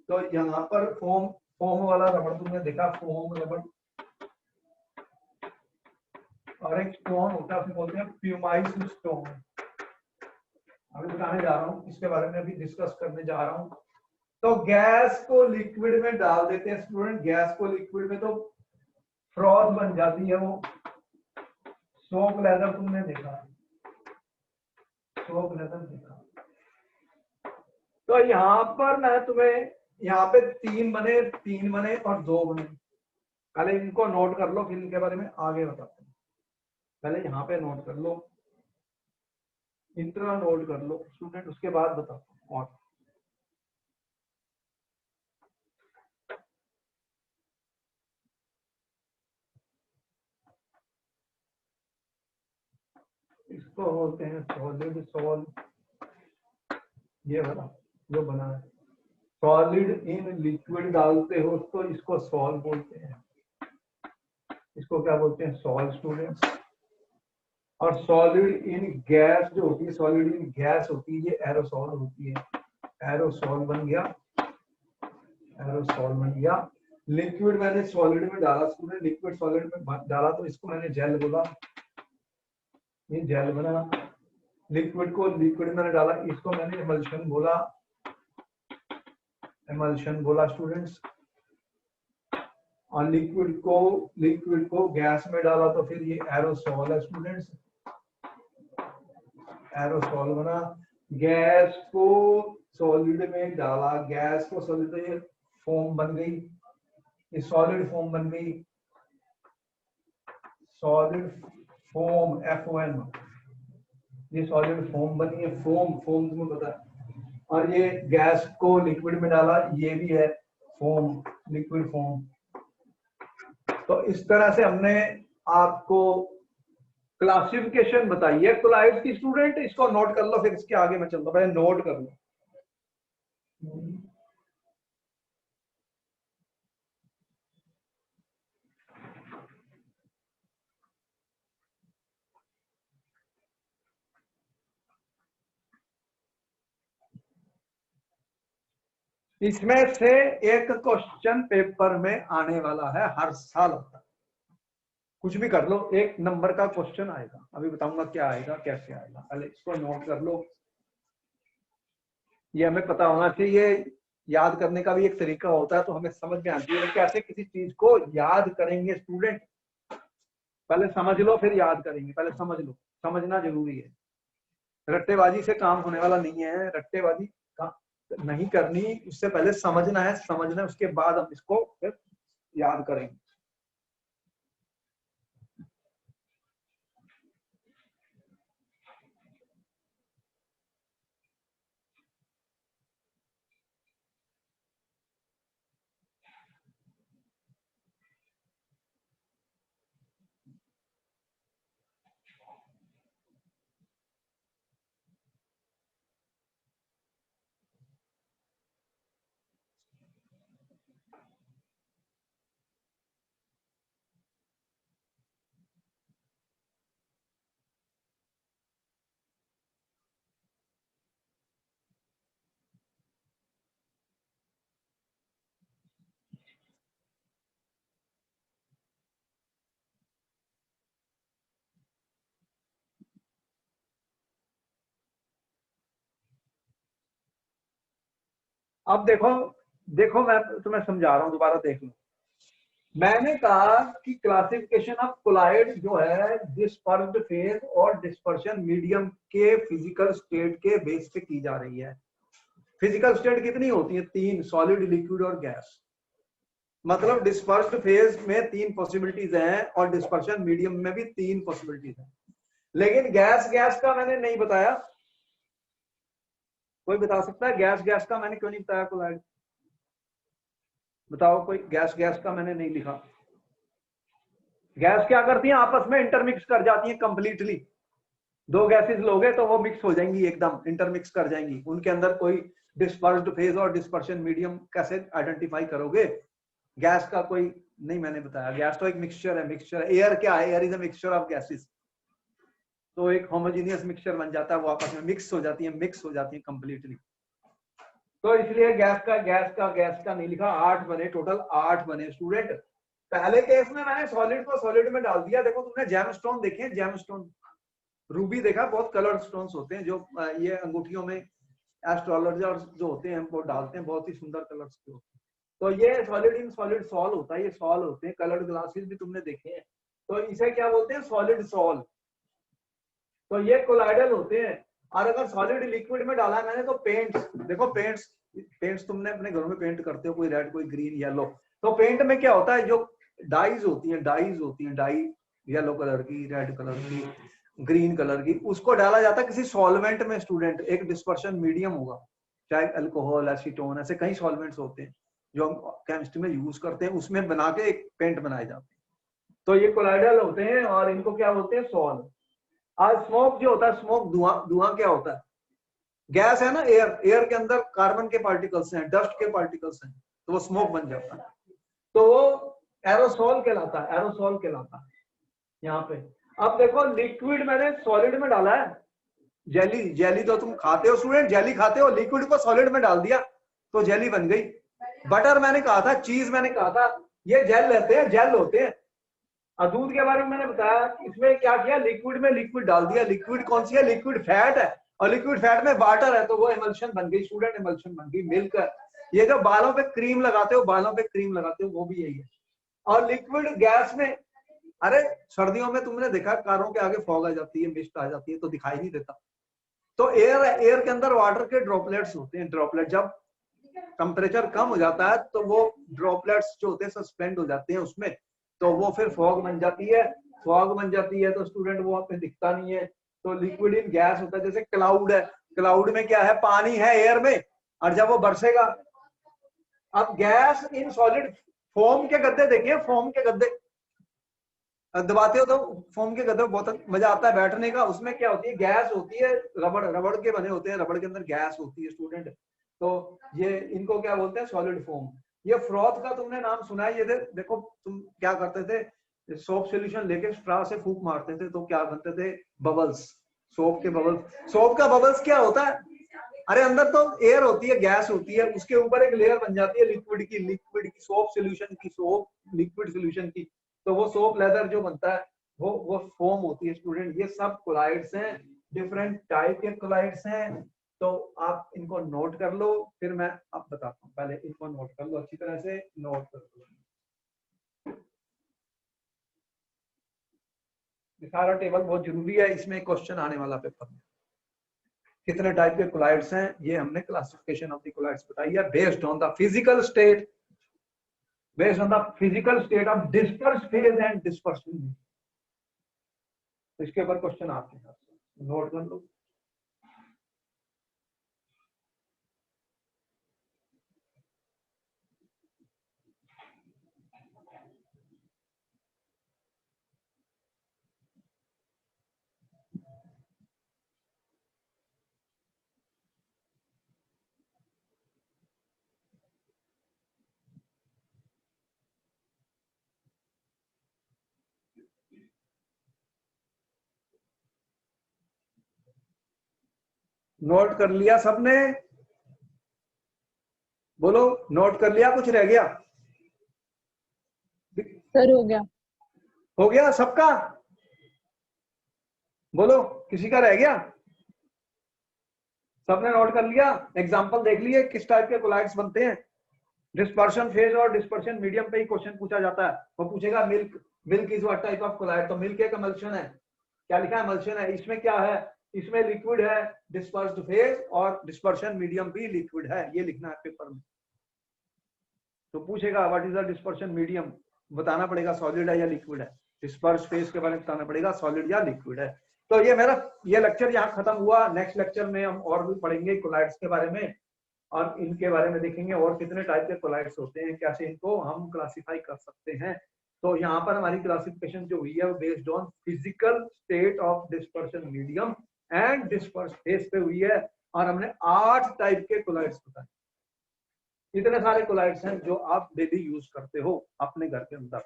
तो यहाँ पर फोम, फोम वाला रबड़ तुमने देखा, फोम रबड़। और एक स्टोन होता है, उसे बोलते हैं प्यूमाइस स्टोन। अभी बताने जा रहा हूँ इसके बारे में, अभी डिस्कस करने जा रहा हूँ। तो गैस को लिक्विड में डाल देते हैं स्टूडेंट, गैस को लिक्विड में, तो फ्रॉथ बन जाती है वो। सोप लेदर तुमने देखा, सोप लेदर देखा। तो यहाँ पर मैं तुम्हें, यहाँ पे 3 बने और 2 बने। पहले इनको नोट कर लो, फिर इनके बारे में आगे बताते हैं। पहले यहाँ पे नोट कर लो, इंट्रा नोट कर लो स्टूडेंट, उसके बाद बताता हूँ। और इसको बोलते हैं सॉलिड सॉल, ये वाला जो बना है। सॉलिड इन लिक्विड डालते हो तो इसको सॉल बोलते हैं। इसको क्या बोलते हैं? Sol students. और सॉलिड इन गैस जो होती है, सॉलिड इन गैस होती है, ये एरोसॉल होती है। एरोसॉल बन गया, एरोसॉल बन गया। लिक्विड मैंने सॉलिड में डाला स्टूडेंट, लिक्विड सॉलिड में डाला तो इसको मैंने जेल बोला, ये जेल बना। लिक्विड को लिक्विड मैंने डाला, इसको मैंने एमल्शन बोला, एमल्शन बोला स्टूडेंट्स। और लिक्विड को गैस में डाला तो फिर ये एरोसॉल है स्टूडेंट्स, एरोसॉल बना। गैस को सॉलिड में डाला, गैस को सॉलिड में, फोम बन गई, ये सॉलिड फोम बन गई, सॉलिड फोम, FOM, ये सॉलिड फोम बनी है। फोम, फोम तुम्हें पता है। और ये गैस को लिक्विड में डाला, ये भी है फोम, लिक्विड फोम। तो इस तरह से हमने आपको क्लासिफिकेशन बताई है कोलाइड्स की स्टूडेंट। इसको नोट कर लो, फिर इसके आगे मैं चलता हूं, पहले नोट कर लो। इसमें से एक क्वेश्चन पेपर में आने वाला है, हर साल होता है। कुछ भी कर लो, 1 नंबर का क्वेश्चन आएगा, अभी बताऊंगा क्या आएगा, कैसे आएगा। पहले इसको नोट कर लो, ये हमें पता होना चाहिए। याद करने का भी एक तरीका होता है, तो हमें समझ में आती है कैसे किसी चीज को याद करेंगे स्टूडेंट। पहले समझ लो फिर याद करेंगे, पहले समझ लो, समझना जरूरी है। रट्टेबाजी से काम होने वाला नहीं है, रट्टेबाजी नहीं करनी, उससे पहले समझना है, समझना उसके बाद हम इसको फिर याद करेंगे। अब देखो देखो मैं तुम्हें समझा रहा हूं, दोबारा देख लो। मैंने कहा कि क्लासिफिकेशन ऑफ कोलाइड जो है डिस्पर्स्ड फेज और डिस्पर्शन मीडियम के फिजिकल स्टेट के बेस पे की जा रही है। फिजिकल स्टेट कितनी होती है? 3, सॉलिड, लिक्विड और गैस। मतलब डिस्पर्स्ड फेज में 3 पॉसिबिलिटीज हैं और डिस्पर्शन मीडियम में भी 3 पॉसिबिलिटीज हैं। लेकिन गैस गैस का मैंने नहीं बताया। कोई बता सकता है गैस गैस का मैंने क्यों नहीं बताया कोलाइड? बताओ कोई। गैस गैस का मैंने नहीं लिखा। गैस क्या करती हैं? आपस में इंटरमिक्स कर जाती हैं कंप्लीटली। 2 गैसेस लोगे तो वो मिक्स हो जाएंगी, एकदम इंटरमिक्स कर जाएंगी। उनके अंदर कोई डिस्पर्स्ड फेज और डिस्पर्शन मीडियम कैसे आइडेंटिफाई करोगे? गैस का कोई नहीं मैंने बताया। गैस तो एक मिक्सचर है। मिक्सचर एयर क्या है? Air is a mixture of gases. तो एक होमोजेनियस मिक्सचर बन जाता है, वो आपस में मिक्स हो जाती है, मिक्स हो जाती है कंप्लीटली। तो इसलिए गैस का नहीं लिखा। 8 बने टोटल, 8 बने स्टूडेंट। पहले केस में मैंने सॉलिड को सॉलिड में डाल दिया। देखो तुमने जेमस्टोन देखे? जेमस्टोन, रूबी देखा? बहुत कलर्ड स्टोन्स होते हैं जो ये अंगूठियों में एस्ट्रोलॉजर्स जो होते हैं वो डालते हैं, बहुत ही सुंदर कलर्स के होते हैं। तो ये सॉलिड इन सॉलिड सॉल होता है, ये सॉल होते हैं। कलर्ड ग्लासेस भी तुमने देखे हैं, तो इसे क्या बोलते हैं? Solid sol. तो ये कोलाइडल होते हैं। और अगर सॉलिड लिक्विड में डाला है मैंने, तो पेंट्स देखो, पेंट्स तुमने अपने घरों में पेंट करते हो, कोई रेड कोई ग्रीन येलो। तो पेंट में क्या होता है? जो डाइज होती हैं डाई, येलो कलर की, रेड कलर की, ग्रीन कलर की, उसको डाला जाता है किसी सॉल्वेंट में स्टूडेंट। एक डिस्पर्शन मीडियम होगा, चाहे अल्कोहल, एसीटोन, ऐसे कई सॉल्वेंट्स होते हैं जो हम केमिस्ट्री में यूज करते हैं, उसमें बना के एक पेंट बनाए जाते हैं। तो ये कोलाइडल होते हैं और इनको क्या बोलते हैं? सॉल। आज स्मोक जो होता है, स्मोक धुआं, धुआं क्या होता है? गैस है ना, एयर। एयर के अंदर कार्बन के पार्टिकल्स हैं, डस्ट के पार्टिकल्स हैं, तो वो स्मोक बन जाता है। तो वो एरोसोल कहलाता है, एरोसोल कहलाता है यहाँ पे। अब देखो लिक्विड मैंने सॉलिड में डाला है। जेली, जेली तो तुम खाते हो स्टूडेंट, जेली खाते हो। लिक्विड को सॉलिड में डाल दिया तो जेली बन गई। बटर मैंने कहा था, चीज मैंने कहा था, ये जेल रहते हैं, जेल होते हैं। और दूध के बारे में मैंने बताया, इसमें क्या किया? लिक्विड में लिक्विड डाल दिया। लिक्विड कौन सी है? लिक्विड फैट है। और लिक्विड फैट में वाटर है, तो वो इमल्शन बन गई स्टूडेंट, इमल्शन बन गई। मिल्क। ये जो बालों पे क्रीम लगाते हो, बालों पे क्रीम लगाते हो, वो भी यही है। और लिक्विड गैस में, अरे सर्दियों में तुमने देखा कारों के आगे फॉग आ जाती है, मिस्ट आ जाती है, तो दिखाई नहीं देता। तो एयर, एयर के अंदर वाटर के ड्रॉपलेट्स होते हैं। ड्रॉपलेट जब टेम्परेचर कम हो जाता है तो वो ड्रॉपलेट्स जो होते हैं सस्पेंड हो जाते हैं उसमें, तो वो फिर फॉग बन जाती है। फॉग बन जाती है तो स्टूडेंट वो आपको दिखता नहीं है। तो लिक्विड इन गैस होता है। जैसे क्लाउड है, क्लाउड में क्या है? पानी है एयर में, और जब वो बरसेगा। अब गैस इन सॉलिड, फोम के गद्दे देखिए, फोम के गद्दे दबाते हो तो फोम के गद्दे बहुत मजा आता है बैठने का। उसमें क्या होती है? गैस होती है। रबड़, रबड़ के बने होते हैं, रबड़ के अंदर गैस होती है स्टूडेंट। तो ये इनको क्या बोलते हैं? Solid foam. ये फ्रॉथ का तुमने नाम सुना है? ये देखो तुम क्या करते थे, सोप सोल्यूशन लेके स्ट्रा से फूंक मारते थे तो क्या बनते थे? बबल्स। सोप के बबल्स। सोप का बबल्स क्या होता है? अरे अंदर तो एयर होती है, गैस होती है, उसके ऊपर एक लेयर बन जाती है लिक्विड की, लिक्विड की, सोप सोल्यूशन की, सोप लिक्विड सोल्यूशन की। तो वो सोप लेदर जो बनता है वो फोम होती है स्टूडेंट। ये सब कोलाइड्स हैं, डिफरेंट टाइप के कोलाइड्स हैं। तो आप इनको नोट कर लो, फिर मैं अब बताता हूँ। पहले इनको नोट कर लो, अच्छी तरह से नोट कर लो। ये सारा टेबल बहुत जरूरी है, इसमें क्वेश्चन आने वाला पेपर में। कितने टाइप के कोलाइड्स हैं ये हमने क्लासिफिकेशन ऑफ द कोलाइड्स बताई है, based on the physical state, based on the physical state of disperse phase and dispersion. इसके ऊपर क्वेश्चन आते हैं, नोट कर लो। नोट कर लिया सबने? बोलो, नोट कर लिया? कुछ रह गया? सर हो गया। हो गया सबका? बोलो, किसी का रह गया? सबने नोट कर लिया? एग्जांपल देख लिए किस टाइप के कोलाइड्स बनते हैं? डिस्पर्शन फेज और डिस्पर्शन मीडियम पे ही क्वेश्चन पूछा जाता है। वो पूछेगा milk, milk is what type of colloid, तो मिल्क एक एमल्शन है। क्या लिखा है? एमल्शन है। इसमें क्या है? इसमें लिक्विड है डिस्पर्स्ड फेज, और डिस्पर्शन मीडियम भी लिक्विड है, ये लिखना है पेपर में। तो पूछेगा what is the dispersion medium, बताना पड़ेगा सॉलिड है या लिक्विड है। डिस्पर्स फेज के बारे में बताना पड़ेगा सॉलिड या लिक्विड है। तो ये मेरा ये लेक्चर यहाँ खत्म हुआ। नेक्स्ट लेक्चर में हम और भी पढ़ेंगे कोलाइड्स के बारे में, और इनके बारे में देखेंगे और कितने टाइप के कोलाइड्स होते हैं, कैसे इनको हम क्लासिफाई कर सकते हैं। तो यहाँ पर हमारी क्लासिफिकेशन जो हुई है वो based on physical state of dispersion medium and disperse phase पे हुई है, और हमने 8 टाइप के कोलाइड्स बताए। इतने सारे कोलाइड्स हैं जो आप डेली यूज करते हो अपने घर के अंदर।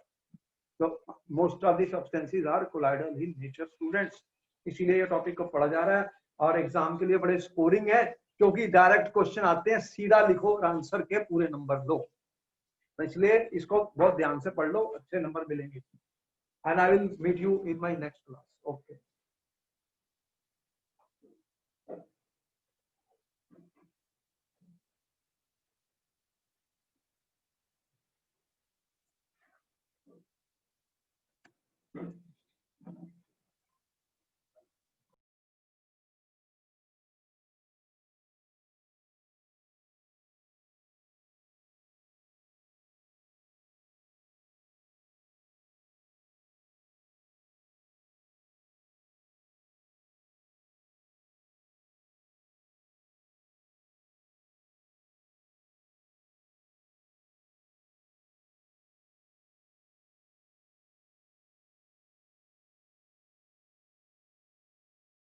तो most of the substances are colloidal in nature students, इसीलिए ये टॉपिक को पढ़ा जा रहा है। और एग्जाम के लिए बड़े स्कोरिंग है, क्योंकि डायरेक्ट क्वेश्चन आते हैं, सीधा लिखो और आंसर के पूरे नंबर दो। तो इसलिए इसको बहुत ध्यान से पढ़ लो, अच्छे नंबर मिलेंगे। And I will meet you in my next class. Okay.